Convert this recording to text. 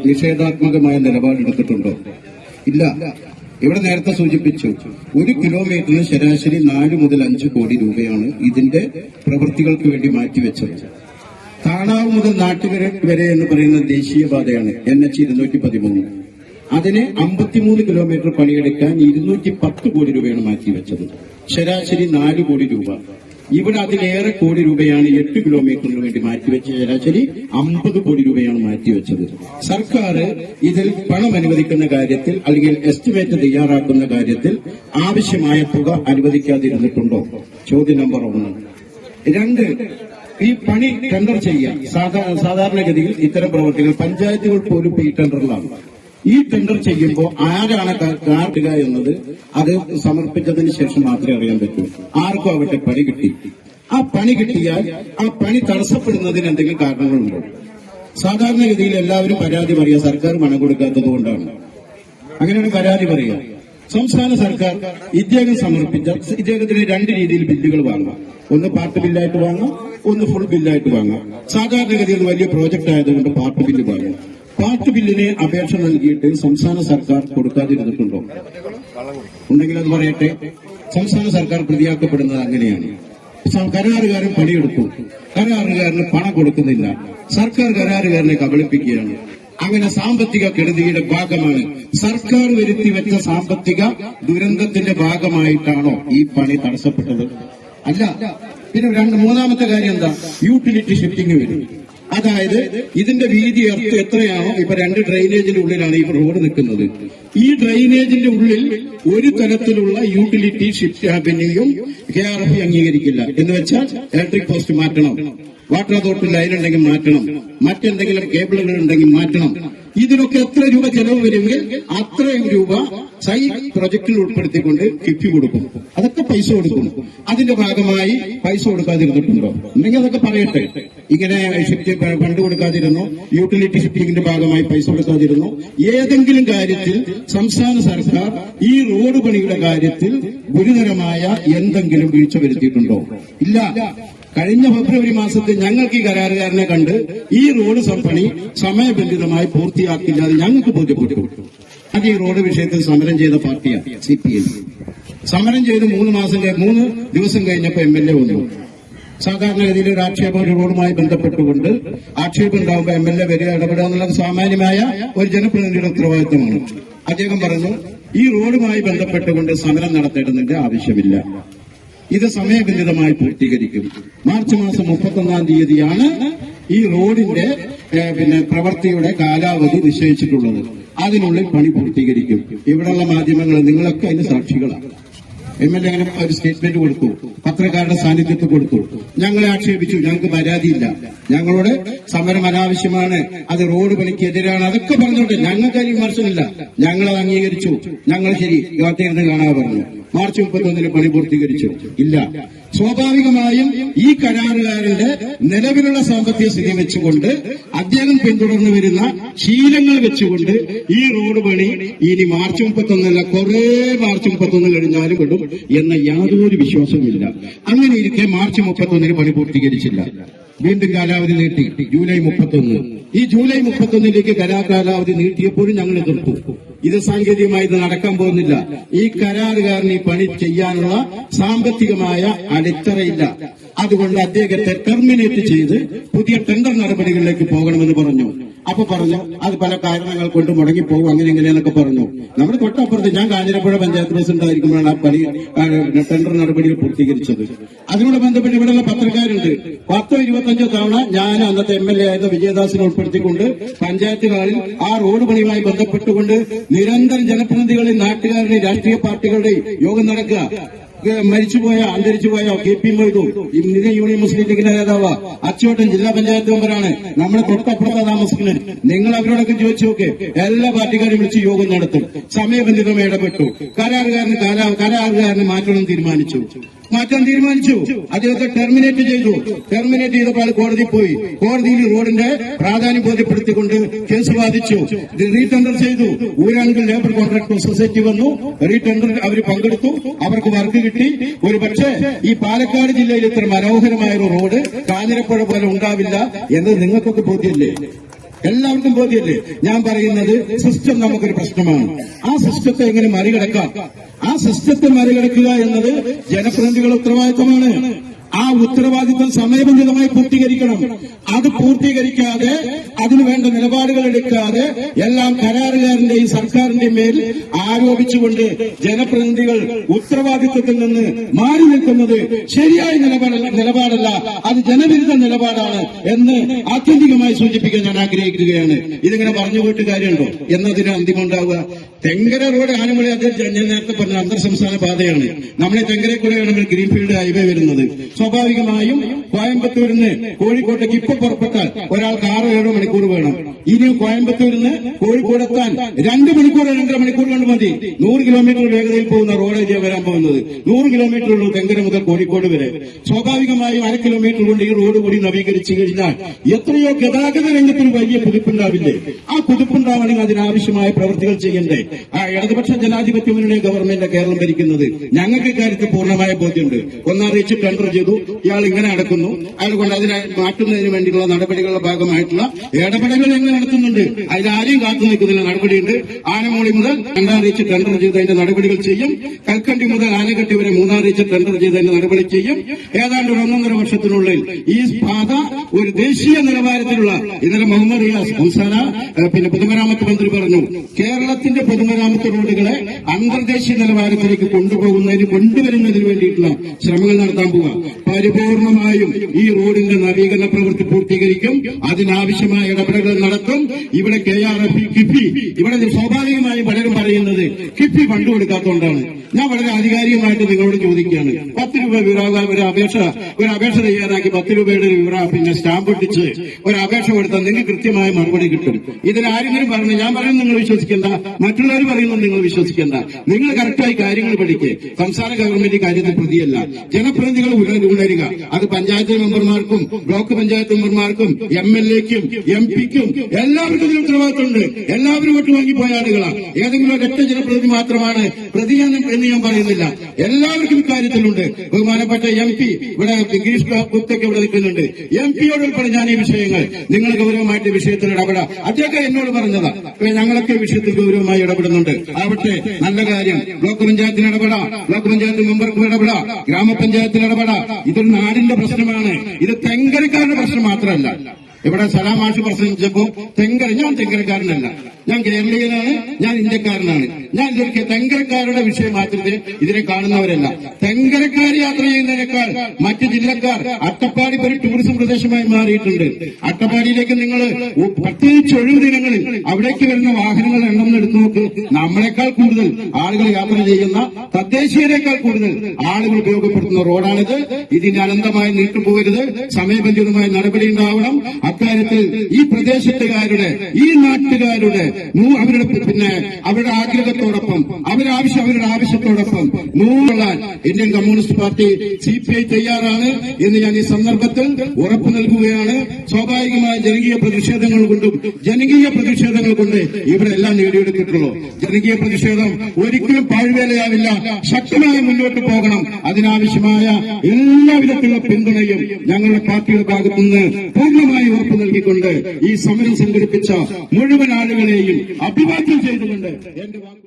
നിഷേധാത്മകമായ നിലപാടെടുത്തിട്ടുണ്ടോ? ഇല്ല. ഇവിടെ നേരത്തെ സൂചിപ്പിച്ചു, 1 കിലോമീറ്ററിന് ശരാശരി 4 മുതൽ 5 കോടി രൂപയാണ് ഇതിന്റെ പ്രവൃത്തികൾക്ക് വേണ്ടി മാറ്റിവെച്ചത്. താണാവ് മുതൽ നാട്ടുകര വരെ എന്ന് പറയുന്ന ദേശീയപാതയാണ് NH 213. അതിന് 53 കിലോമീറ്റർ പണിയെടുക്കാൻ 210 കോടി രൂപയാണ് മാറ്റിവെച്ചത്. ശരാശരി 4 കോടി രൂപ. ഇവിടെ അതിലേറെ കോടി രൂപയാണ് 8 കിലോമീറ്ററിന് വേണ്ടി മാറ്റിവെച്ച ശരാശരി 50 കോടി രൂപയാണ് മാറ്റിവെച്ചത്. സർക്കാർ ഇതിൽ പണം അനുവദിക്കുന്ന കാര്യത്തിൽ അല്ലെങ്കിൽ എസ്റ്റിമേറ്റ് തയ്യാറാക്കുന്ന കാര്യത്തിൽ ആവശ്യമായ തുക അനുവദിക്കാതിരുന്നിട്ടുണ്ടോ? ചോദ്യം നമ്പർ 1. 2, ഈ പണി ടെൻഡർ ചെയ്യാം. സാധാരണഗതിയിൽ ഇത്തരം പ്രവർത്തികൾ പഞ്ചായത്തുകൾ പോലും ഈ ടെൻഡറിലാണ്. ഈ ടെൻഡർ ചെയ്യുമ്പോൾ ആരാണ് കാട്ടുക എന്നത് അത് സമർപ്പിച്ചതിന് ശേഷം മാത്രമേ അറിയാൻ പറ്റൂ. ആർക്കും ആവട്ടെ പണി കിട്ടി. ആ പണി കിട്ടിയാൽ ആ പണി തടസ്സപ്പെടുന്നതിന് എന്തെങ്കിലും കാരണങ്ങളുണ്ടോ? സാധാരണഗതിയിൽ എല്ലാവരും പരാതി പറയുക സർക്കാർ പണം കൊടുക്കാത്തത് കൊണ്ടാണ്. അങ്ങനെയാണ് പരാതി പറയുക. സംസ്ഥാന സർക്കാർ ഇദ്ദേഹത്തിന് 2 രീതിയിൽ ബില്ലുകൾ വാങ്ങാം. ഒന്ന് പാർട്ട് ബില്ലായിട്ട് വാങ്ങാം, ഒന്ന് ഫുൾ ബില്ലായിട്ട് വാങ്ങാം. സാധാരണഗതിയിൽ വലിയ പ്രോജക്റ്റ് ആയതുകൊണ്ട് പാർട്ട് ബില്ല് വാങ്ങാം. പാർട്ട് ബില്ലിന് അപേക്ഷ നൽകിയിട്ട് സംസ്ഥാന സർക്കാർ കൊടുക്കാതിരുന്നിട്ടുണ്ടോ? ഉണ്ടെങ്കിൽ അത് പറയട്ടെ. സംസ്ഥാന സർക്കാർ പ്രതിയാക്കപ്പെടുന്നത് അങ്ങനെയാണ്. കരാറുകാരൻ പണിയെടുത്തു, കരാറുകാരന് പണം കൊടുക്കുന്നില്ല, സർക്കാർ കരാറുകാരനെ കബളിപ്പിക്കുകയാണ്. അങ്ങനെ സാമ്പത്തിക കെടുതിയുടെ ഭാഗമാണ്. സർക്കാർ വരുത്തിവെച്ച സാമ്പത്തിക ദുരന്തത്തിന്റെ ഭാഗമായിട്ടാണോ ഈ പണി തടസ്സപ്പെട്ടത്? അല്ല. പിന്നെ മൂന്നാമത്തെ കാര്യം എന്താ? യൂട്ടിലിറ്റി ഷിഫ്റ്റിംഗ് വരും. അതായത് ഇതിന്റെ വീതി എത്രയാണോ, ഇപ്പൊ 2 ഡ്രെയിനേജിന്റെ ഉള്ളിലാണ് ഈ റോഡ് നിൽക്കുന്നത്. ഈ ഡ്രെയിനേജിന്റെ ഉള്ളിൽ ഒരു തരത്തിലുള്ള യൂട്ടിലിറ്റി ഷിഫ്റ്റിംഗും KRF അംഗീകരിക്കില്ല. എന്ന് വെച്ചാൽ ഇലക്ട്രിക് പോസ്റ്റ് മാറ്റണം, വാട്ടർ അതോറിറ്റി ലൈൻ ഉണ്ടെങ്കിൽ മാറ്റണം, മറ്റെന്തെങ്കിലും കേബിളുകൾ ഉണ്ടെങ്കിൽ മാറ്റണം. ഇതിനൊക്കെ എത്ര രൂപ ചെലവ് വരുമെങ്കിൽ അത്രയും രൂപ പ്രൊജക്റ്റിൽ ഉൾപ്പെടുത്തിക്കൊണ്ട് കിഫ്ബി കൊടുക്കും. അതൊക്കെ പൈസ കൊടുക്കും. അതിന്റെ ഭാഗമായി പൈസ കൊടുക്കാതിരുന്നിട്ടുണ്ടോ? ഉണ്ടെങ്കിൽ അതൊക്കെ പറയട്ടെ. ഇങ്ങനെ ഫണ്ട് കൊടുക്കാതിരുന്നു, യൂട്ടിലിറ്റി ഷിഫ്റ്റിംഗിന്റെ ഭാഗമായി പൈസ കൊടുക്കാതിരുന്നു, ഏതെങ്കിലും കാര്യത്തിൽ സംസ്ഥാന സർക്കാർ ഈ റോഡ് പണിയുടെ കാര്യത്തിൽ ഗുരുതരമായ എന്തെങ്കിലും വീഴ്ച വരുത്തിയിട്ടുണ്ടോ? ഇല്ല. കഴിഞ്ഞ ഫെബ്രുവരി മാസത്തിൽ ഞങ്ങൾക്ക് ഈ കരാറുകാരനെ കണ്ട് ഈ റോഡ് പണി സമയബന്ധിതമായി പൂർത്തിയാക്കില്ലാതെ ഞങ്ങൾക്ക് ബോധ്യപ്പെട്ടു. അത് ഈ റോഡ് വിഷയത്തിൽ സമരം ചെയ്ത പാർട്ടിയാണ് CPM. സമരം ചെയ്ത് 3 ദിവസം കഴിഞ്ഞപ്പോൾ MLA വന്നു. സാധാരണഗതിയിൽ ഒരു ആക്ഷേപം ഒരു റോഡുമായി ബന്ധപ്പെട്ടുകൊണ്ട് ആക്ഷേപം ഉണ്ടാകുമ്പോൾ MLA വരിക, ഇടപെടുക എന്നുള്ളത് സാമാന്യമായ ഒരു ജനപ്രതിനിധിയുടെ ഉത്തരവാദിത്തമാണ്. അദ്ദേഹം പറഞ്ഞു, ഈ റോഡുമായി ബന്ധപ്പെട്ടുകൊണ്ട് സമരം നടത്തേണ്ടതിന്റെ ആവശ്യമില്ല, ഇത് സമയബന്ധിതമായി പൂർത്തീകരിക്കും. മാർച്ച് മാസം 31-ാം തീയതിയാണ് ഈ റോഡിന്റെ പ്രവൃത്തിയുടെ കാലാവധി നിശ്ചയിച്ചിട്ടുള്ളത്. അതിനുള്ളിൽ പണി പൂർത്തീകരിക്കും. ഇവിടെയുള്ള മാധ്യമങ്ങൾ നിങ്ങളൊക്കെ അതിന് സാക്ഷികളാണ്. MLA അങ്ങനെ ഒരു സ്റ്റേറ്റ്മെന്റ് കൊടുത്തു, പത്രക്കാരുടെ സാന്നിധ്യത്തിൽ കൊടുത്തു. ഞങ്ങളെ ആക്ഷേപിച്ചു, ഞങ്ങൾക്ക് പരാതിയില്ല, ഞങ്ങളുടെ സമരം അനാവശ്യമാണ്, അത് റോഡ് പണിക്കെതിരാണ്, അതൊക്കെ പറഞ്ഞോട്ടെ, ഞങ്ങൾക്ക് അതിന് വിമർശനമില്ല. ഞങ്ങളത് അംഗീകരിച്ചു. ഞങ്ങൾ ശരി യാത്രയിരുന്ന് കാണാൻ പറഞ്ഞു. മാർച്ച് 31-ന് പണി പൂർത്തീകരിച്ചു. ഇല്ല. സ്വാഭാവികമായും ഈ കരാറുകാരന്റെ നിലവിലുള്ള സാമ്പത്തിക സ്ഥിതി വെച്ചുകൊണ്ട് അദ്ദേഹം പിന്തുടർന്നു വരുന്ന ശീലങ്ങൾ വെച്ചുകൊണ്ട് ഈ റോഡ് പണി ഇനി മാർച്ച് 31-അല്ല, കുറെ മാർച്ച് 31 കഴിഞ്ഞാലും വിടും എന്ന യാതൊരു വിശ്വാസവുമില്ല. അങ്ങനെ ഇരിക്കെ മാർച്ച് 31-ന് പണി പൂർത്തീകരിച്ചില്ല. വീണ്ടും കാലാവധി നീട്ടി ജൂലൈ 31. ഈ ജൂലൈ 31-ലേക്ക് കാലാവധി നീട്ടിയപ്പോഴും ഞങ്ങൾ എതിർത്തു. ഇത് സാങ്കേതികമായി ഇത് നടക്കാൻ പോകുന്നില്ല. ഈ കരാറുകാരന് ഈ പണി ചെയ്യാനുള്ള സാമ്പത്തികമായ അടിത്തറയില്ല. അതുകൊണ്ട് അദ്ദേഹത്തെ ടെർമിനേറ്റ് ചെയ്ത് പുതിയ ടെൻഡർ നടപടികളിലേക്ക് പോകണമെന്ന് പറഞ്ഞു. അപ്പൊ പറഞ്ഞു അത് പല കാരണങ്ങൾ കൊണ്ട് മുടങ്ങിപ്പോകും, അങ്ങനെ ഇങ്ങനെയെന്നൊക്കെ പറഞ്ഞു. നമ്മുടെ തൊട്ടപ്പുറത്ത് ഞാൻ കാഞ്ഞിരപ്പുഴ പഞ്ചായത്ത് പ്രസിഡന്റ് ആയിരിക്കുമ്പോഴാണ് ആ പണി ടെൻഡർ നടപടികൾ പൂർത്തീകരിച്ചത്. അതിനോട് ബന്ധപ്പെട്ട് ഇവിടെയുള്ള പത്രക്കാരുണ്ട്. 10-25 തവണ ഞാൻ അന്നത്തെ MLA ആയിരുന്ന വിജയദാസിനെ ഉൾപ്പെടുത്തിക്കൊണ്ട് പഞ്ചായത്ത് ഹാളിൽ ആ റോഡ് പണിയുമായി ബന്ധപ്പെട്ടുകൊണ്ട് നിരന്തരം ജനപ്രതിനിധികളെയും നാട്ടുകാരുടെയും രാഷ്ട്രീയ പാർട്ടികളുടെയും യോഗം നടക്കുക. അന്തരിച്ചുപോയ KP മൊയ്തു ഇന്ത്യൻ യൂണിയൻ മുസ്ലിം ലീഗിന്റെ നേതാവ്, അച്ചുവട്ടൻ ജില്ലാ പഞ്ചായത്ത് മെമ്പറാണ്, നമ്മുടെ തൊട്ടപ്പുറത്ത് താമസിക്കുന്നത്. നിങ്ങൾ അവരോടൊക്കെ ചോദിച്ചു നോക്ക്. എല്ലാ പാർട്ടിക്കാരും വിളിച്ച് യോഗം നടത്തും. സമയബന്ധിതമായി ഇടപെട്ടു. കരാറുകാരന് മാറ്റാൻ തീരുമാനിച്ചു. അദ്ദേഹത്തെ ടെർമിനേറ്റ് ചെയ്തു. ടെർമിനേറ്റ് ചെയ്തപ്പോൾ കോടതി പോയി. കോടതിയിൽ റോഡിന്റെ പ്രാധാന്യം ബോധ്യപ്പെടുത്തിക്കൊണ്ട് കേസ് വാദിച്ചു. റീടെൻഡർ ചെയ്തു. ഊരാളുകൾ ലേബർ കോൺട്രാക്ടർ സൊസൈറ്റി വന്നു. റീടെൻഡർ അവർ പങ്കെടുത്തു. അവർക്ക് വർക്ക് കിട്ടി. ഒരു പക്ഷേ ഈ പാലക്കാട് ജില്ലയിൽ ഇത്ര മനോഹരമായ ഒരു റോഡ് കാഞ്ഞിരപ്പുഴ പോലെ ഉണ്ടാവില്ല എന്നത് നിങ്ങൾക്കൊക്കെ ബോധ്യമില്ലേ? എല്ലാവർക്കും ബോധ്യല്ലേ? ഞാൻ പറയുന്നത് സിസ്റ്റം നമുക്കൊരു പ്രശ്നമാണ്. ആ സിസ്റ്റത്തെ എങ്ങനെ മറികടക്കാം? ആ സിസ്റ്റത്തെ മറികടക്കുക എന്നത് ജനപ്രതിനിധികളുടെ ഉത്തരവാദിത്തമാണ്. ആ ഉത്തരവാദിത്തം സമയബന്ധിതമായി പൂർത്തീകരിക്കണം. അത് പൂർത്തീകരിക്കാതെ അതിനുവേണ്ട നിലപാടുകൾ എടുക്കാതെ എല്ലാം കരാറുകാരന്റെയും സർക്കാരിന്റെയും മേൽ ആരോപിച്ചുകൊണ്ട് ജനപ്രതിനിധികൾ ഉത്തരവാദിത്തത്തിൽ നിന്ന് മാറി നിൽക്കുന്നത് ശരിയായ നിലപാടല്ല, അത് ജനവിരുദ്ധ നിലപാടാണ് എന്ന് ആത്യന്തികമായി സൂചിപ്പിക്കാൻ ഞാൻ ആഗ്രഹിക്കുകയാണ്. ഇതിങ്ങനെ പറഞ്ഞു പോയിട്ട് കാര്യമുണ്ടോ എന്നതിന് അന്തിമം ഉണ്ടാവുക? തെങ്കര റോഡ് ആനമൂളി, അത് ഞാൻ നേരത്തെ പറഞ്ഞ അന്തർ സംസ്ഥാന പാതയാണ്. നമ്മളെ തെങ്കരെ കൂടെയാണ് ഗ്രീൻഫീൽഡ് ഹൈവേ വരുന്നത്. സ്വാഭാവികമായും കോയമ്പത്തൂരിൽ നിന്ന് കോഴിക്കോട്ടേക്ക് ഇപ്പൊ പുറപ്പെട്ടാൽ ഒരാൾക്ക് 6-7 മണിക്കൂർ വേണം. ഇനി കോയമ്പത്തൂരിൽ നിന്ന് കോഴിക്കോടെത്താൻ 2 മണിക്കൂർ 2.5 മണിക്കൂർ കൊണ്ട് മതി. 100 കിലോമീറ്റർ വേഗതയിൽ പോകുന്ന റോഡേജ് വരാൻ പോകുന്നത്. 100 കിലോമീറ്റർ ഉള്ളൂ തെങ്കര മുതൽ കോഴിക്കോട് വരെ. സ്വാഭാവികമായും 1/2 കിലോമീറ്റർ കൊണ്ട് ഈ റോഡ് കൂടി നവീകരിച്ചു കഴിഞ്ഞാൽ എത്രയോ ഗതാഗത രംഗത്തിന് വലിയ കുതിപ്പുണ്ടാവില്ലേ? ആ കുതിപ്പുണ്ടാവണമെങ്കിൽ അതിനാവശ്യമായ പ്രവൃത്തികൾ ചെയ്യണ്ടേ? ആ ഇടതുപക്ഷ ജനാധിപത്യ മുന്നണി ഗവൺമെന്റ് കേരളം ഭരിക്കുന്നത്. ഞങ്ങൾക്ക് ഇക്കാര്യത്തിൽ പൂർണ്ണമായ ബോധ്യമുണ്ട്. ഒന്നറിയിച്ച് ടെൻഡർ ചെയ്തു, ഇയാൾ ഇങ്ങനെ നടക്കുന്നു, അതുകൊണ്ട് അതിനെ മാറ്റുന്നതിന് വേണ്ടിയുള്ള നടപടികളുടെ ഭാഗമായിട്ടുള്ള ഇടപെടലുകൾ എങ്ങനെ നടത്തുന്നുണ്ട്? അതിലാരെയും കാത്തു നിൽക്കുന്നില്ല. നടപടിയുണ്ട്. ആനമൂളി മുതൽ 2 റീച്ച് ടെൻഡർ ചെയ്ത് അതിന്റെ നടപടികൾ ചെയ്യും. കൽക്കണ്ടി മുതൽ ആനക്കട്ടി വരെ 3 റീച്ച് ടെൻഡർ ചെയ്ത് അതിന്റെ നടപടി ചെയ്യും. ഏതാണ്ട് 1.5 വർഷത്തിനുള്ളിൽ ഈ പാത ഒരു ദേശീയ നിലവാരത്തിലുള്ള, ഇന്നലെ മുഹമ്മദ് റിയാസ് സംസ്ഥാന പൊതുമരാമത്ത് മന്ത്രി പറഞ്ഞു, കേരളത്തിന്റെ പൊതുമരാമത്ത് റോഡുകളെ അന്തർദേശീയ നിലവാരത്തിലേക്ക് കൊണ്ടുവരുന്നതിന് വേണ്ടിയിട്ടുള്ള ശ്രമങ്ങൾ നടത്താൻ പോവുക. പരിപൂർണമായും ഈ റോഡിന്റെ നവീകരണ പ്രവൃത്തി പൂർത്തീകരിക്കും. അതിനാവശ്യമായ ഇടപെടലുകൾ നടത്തും. ഇവിടെ KRF, കിഫി, ഇവിടെ സ്വാഭാവികമായും പലരും പറയുന്നത് കിഫി ഫണ്ട് കൊടുക്കാത്തതുകൊണ്ടാണ്. ഞാൻ വളരെ ആധികാരികമായിട്ട് നിങ്ങളോട് ചോദിക്കുകയാണ്. 10 രൂപ ഒരു അപേക്ഷ തയ്യാറാക്കി 10 രൂപയുടെ സ്റ്റാമ്പ് ഒട്ടിച്ച് ഒരു അപേക്ഷ കൊടുത്താൽ നിങ്ങൾക്ക് കൃത്യമായ മറുപടി കിട്ടും. ഇതിലാരെങ്കിലും പറഞ്ഞു, ഞാൻ പറയുന്നത് നിങ്ങൾ വിശ്വസിക്കേണ്ട, മറ്റുള്ളവർ പറയുന്നത് നിങ്ങൾ വിശ്വസിക്കേണ്ട. നിങ്ങൾ കറക്റ്റായി കാര്യങ്ങൾ പഠിക്കുക. സംസ്ഥാന ഗവൺമെന്റ് കാര്യത്തിൽ പ്രതിയല്ല. ജനപ്രതിനിധികൾ ഉണരുക. അത് പഞ്ചായത്ത് മെമ്പർമാർക്കും ബ്ലോക്ക് പഞ്ചായത്ത് മെമ്പർമാർക്കും MLA-ക്കും MP-ക്കും എല്ലാവർക്കും ഇതിന് ഉത്തരവാദിത്തമുണ്ട്. എല്ലാവരും വോട്ട് വാങ്ങിപ്പോയ ആളുകളാണ്. ഏതെങ്കിലും ഒരൊറ്റ ജനപ്രതിനിധി മാത്രമാണ് പ്രതിയാണ് എന്ന് ഞാൻ പറയുന്നില്ല. എല്ലാവർക്കും ഇക്കാര്യത്തിലുണ്ട്. ബഹുമാനപ്പെട്ട MP ഇവിടെ ഗിരീഷ് ഗുപ്തയ്ക്ക് ഇവിടെ നിൽക്കുന്നുണ്ട്. MP-യോട് ഉൾപ്പെടെ ഞാൻ ഈ വിഷയങ്ങൾ നിങ്ങൾ ഗൗരവമായിട്ട് വിഷയത്തിൽ ഇടപെടാം. അദ്ദേഹം എന്നോട് പറഞ്ഞതാ, ഞങ്ങളൊക്കെ വിഷയത്തിൽ ഗൗരവമായി ഇടപെടുന്നുണ്ട്. ആവട്ടെ, നല്ല കാര്യം. ബ്ലോക്ക് പഞ്ചായത്തിന് ഇടപെടാം, ബ്ലോക്ക് പഞ്ചായത്ത് മെമ്പർക്കും ഇടപെടാം, ഗ്രാമപഞ്ചായത്തിന് ഇടപെടാം. ഇതൊരു നാടിന്റെ പ്രശ്നമാണ്. ഇത് തെങ്കരക്കാരുടെ പ്രശ്നം മാത്രമല്ല. ഇവിടെ സലാമാഷ് പ്രസംഗിച്ചപ്പോ ഞാൻ തെങ്കരക്കാരനല്ല, ഞാൻ കേരളീയനാണ്, ഞാൻ ഇന്ത്യക്കാരനാണ്. ഞാൻ ഇതൊക്കെ തെങ്കരക്കാരുടെ വിഷയം മാത്രമേ ഇതിനെ കാണുന്നവരല്ല. തെങ്കരക്കാർ യാത്ര ചെയ്യുന്നതിനേക്കാൾ മറ്റ് ജില്ലക്കാർ, അട്ടപ്പാടി ഒരു ടൂറിസം പ്രദേശമായി മാറിയിട്ടുണ്ട്. അട്ടപ്പാടിയിലേക്ക് നിങ്ങൾ പ്രത്യേകിച്ച് ഒഴിവ് ദിനങ്ങളിൽ അവിടേക്ക് വരുന്ന വാഹനങ്ങളുടെ എണ്ണം എടുത്തു നോക്ക്. നമ്മളെക്കാൾ കൂടുതൽ ആളുകൾ യാത്ര ചെയ്യുന്ന, തദ്ദേശീയരെക്കാൾ കൂടുതൽ ആളുകൾ ഉപയോഗപ്പെടുത്തുന്ന റോഡാണിത്. ഇതിന് അനന്തമായി നീട്ടുപോകരുത്. സമയബന്ധിതമായ നടപടി ഉണ്ടാവണം. അക്കാര്യത്തിൽ ഈ പ്രദേശത്തുകാരുടെ, ഈ നാട്ടുകാരുടെ അവരുടെ ആഗ്രഹത്തോടൊപ്പം അവരുടെ ആവശ്യത്തോടൊപ്പം നൂറുകൊള്ളാൻ ഇന്ത്യൻ കമ്മ്യൂണിസ്റ്റ് പാർട്ടി CPI തയ്യാറാണ് എന്ന് ഞാൻ ഈ സന്ദർഭത്തിൽ ഉറപ്പു നൽകുകയാണ്. സ്വാഭാവികമായ ജനകീയ പ്രതിഷേധങ്ങൾ കൊണ്ട് ഇവിടെ എല്ലാം നേടിയെടുത്തിട്ടുള്ളൂ. ജനകീയ പ്രതിഷേധം ഒരിക്കലും പാഴ്വേലയാവില്ല. ശക്തമായി മുന്നോട്ട് പോകണം. അതിനാവശ്യമായ എല്ലാവിധത്തിലുള്ള പിന്തുണയും ഞങ്ങളുടെ പാർട്ടിയുടെ ഭാഗത്തുനിന്ന് പൂർണ്ണമായി ഉറപ്പു നൽകിക്കൊണ്ട് ഈ സമരം സംഘടിപ്പിച്ച മുഴുവൻ ആളുകളെയും അഭിവാദ്യം ചെയ്തുകൊണ്ട് എന്റെ